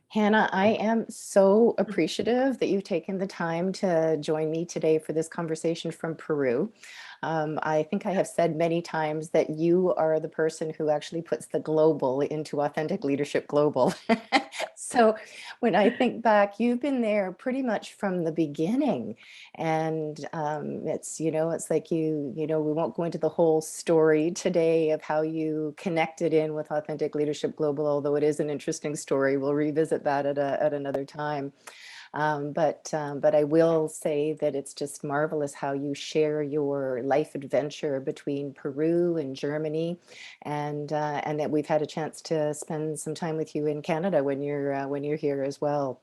Hannah, I am so appreciative that you've taken the time to join me today for this conversation from Peru. I think I have said many times that you are the person who actually puts the global into Authentic Leadership Global. So when I think back, you've been there pretty much from the beginning. And it's like we won't go into the whole story today of how you connected in with Authentic Leadership Global, although it is an interesting story. We'll revisit that at another time. But I will say that it's just marvelous how you share your life adventure between Peru and Germany, and that we've had a chance to spend some time with you in Canada when you're here as well.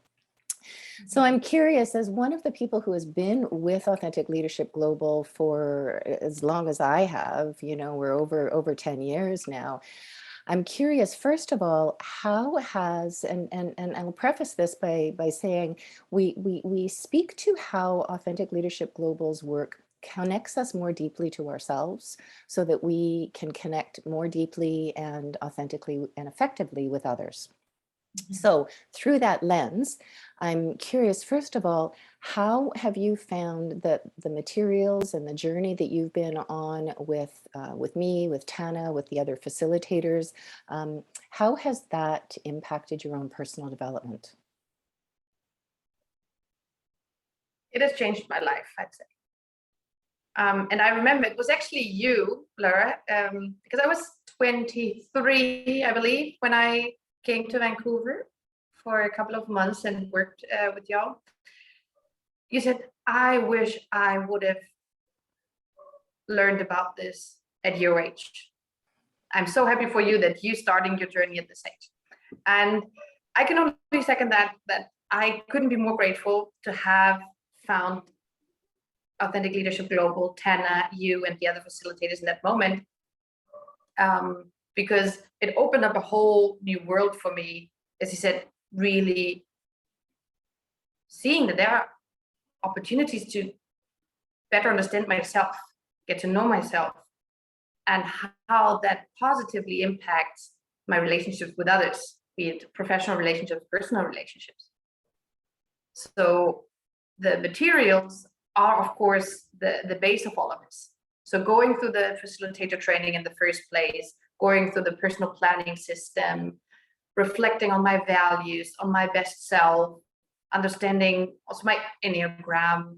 So I'm curious, as one of the people who has been with Authentic Leadership Global for as long as I have, we're over 10 years now. I'm curious, first of all, how has, and I'll preface this by saying we speak to how Authentic Leadership Global's work connects us more deeply to ourselves so that we can connect more deeply and authentically and effectively with others. So through that lens, I'm curious, first of all, how have you found that the materials and the journey that you've been on with me, with Tana, with the other facilitators, how has that impacted your own personal development? It has changed my life, I'd say. And I remember it was actually you, Laura, because I was 23, I believe, when I came to Vancouver for a couple of months and worked with y'all. You said, I wish I would have learned about this at your age. I'm so happy for you that you starting your journey at this age. And I can only second that I couldn't be more grateful to have found Authentic Leadership Global, Tana, you, and the other facilitators in that moment, because it opened up a whole new world for me, as you said, really seeing that there are opportunities to better understand myself, get to know myself, and how that positively impacts my relationships with others, be it professional relationships, personal relationships. So the materials are, of course, the base of all of this. So going through the facilitator training in the first place, going through the personal planning system, reflecting on my values, on my best self, understanding also my Enneagram,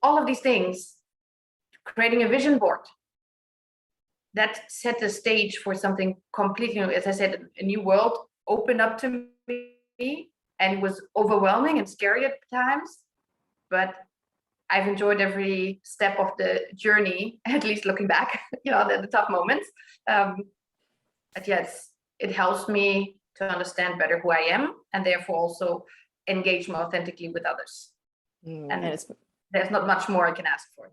all of these things, creating a vision board that set the stage for something completely new. As I said, a new world opened up to me, and it was overwhelming and scary at times, but I've enjoyed every step of the journey, at least looking back, the tough moments. But yes, it helps me to understand better who I am, and therefore also engage more authentically with others. And there's not much more I can ask for.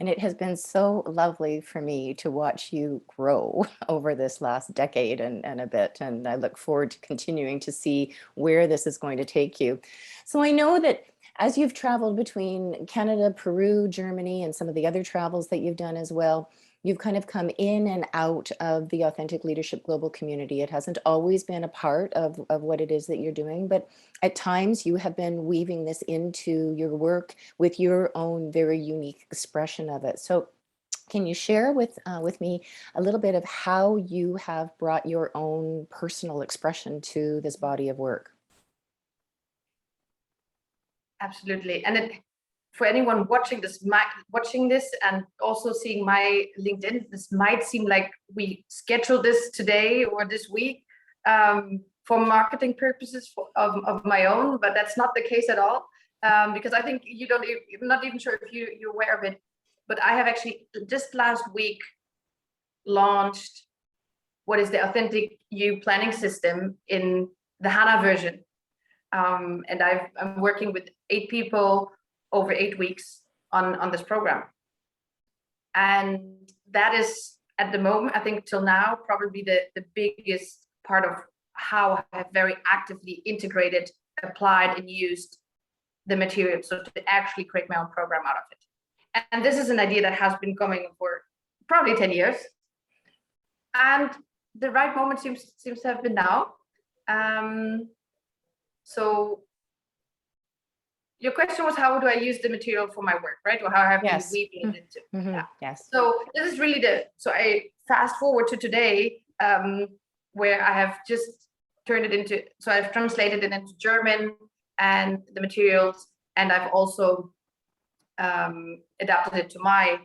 And it has been so lovely for me to watch you grow over this last decade and a bit. And I look forward to continuing to see where this is going to take you. So I know that as you've traveled between Canada, Peru, Germany, and some of the other travels that you've done as well, you've kind of come in and out of the Authentic Leadership Global community. It hasn't always been a part of what it is that you're doing, but at times you have been weaving this into your work with your own very unique expression of it. So can you share with me a little bit of how you have brought your own personal expression to this body of work? Absolutely. And for anyone watching this and also seeing my LinkedIn, this might seem like we scheduled this today or this week for marketing purposes of my own, but that's not the case at all, because I think I'm not even sure if you're aware of it, but I have actually just last week launched what is the Authentic You planning system in the HANA version. And I'm working with 8 people over 8 weeks on this program. And that is, at the moment, I think till now, probably the biggest part of how I have very actively integrated, applied, and used the material, so to actually create my own program out of it. And this is an idea that has been coming for probably 10 years. And the right moment seems to have been now. So your question was, how do I use the material for my work, right? Or how I have been Yes. weaving it into. Yeah. Yes. So this is really so I fast forward to today, where I have just turned it into, so I've translated it into German and the materials, and I've also adapted it to my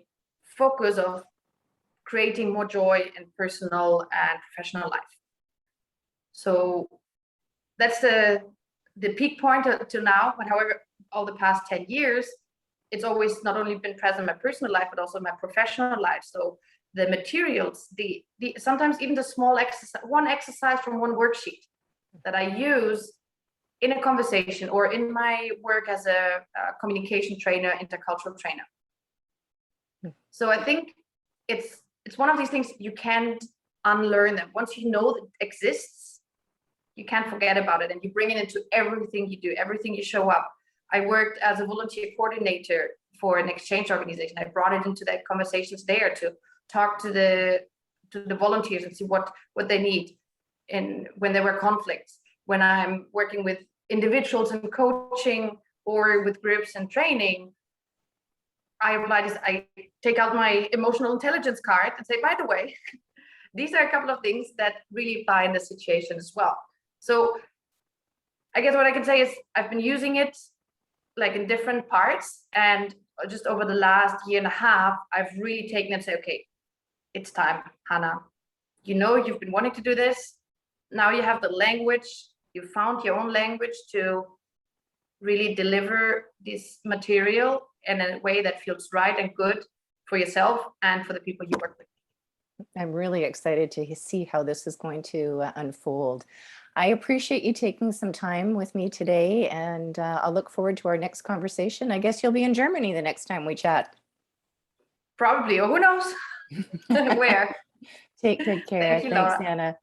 focus of creating more joy in personal and professional life. So that's the peak point till now. But however, all the past 10 years, it's always not only been present in my personal life, but also in my professional life. So the materials, the sometimes even the small exercise, one exercise from one worksheet that I use in a conversation or in my work as a communication trainer, intercultural trainer. So I think it's one of these things you can't unlearn them. Once you know that it exists, you can't forget about it, and you bring it into everything you do, everything you show up. I worked as a volunteer coordinator for an exchange organization. I brought it into the conversations there to talk to the volunteers and see what they need in when there were conflicts. When I'm working with individuals and coaching or with groups and training, I take out my emotional intelligence card and say, by the way, these are a couple of things that really apply in this situation as well. So I guess what I can say is I've been using it like in different parts, and just over the last year and a half, I've really taken it and say, okay, it's time, Hannah. You know, you've been wanting to do this. Now you have the language, you found your own language to really deliver this material in a way that feels right and good for yourself and for the people you work with. I'm really excited to see how this is going to unfold. I appreciate you taking some time with me today, and I'll look forward to our next conversation. I guess you'll be in Germany the next time we chat. Probably, or who knows where. Take good care. Thank you, Thanks, Laura. Anna.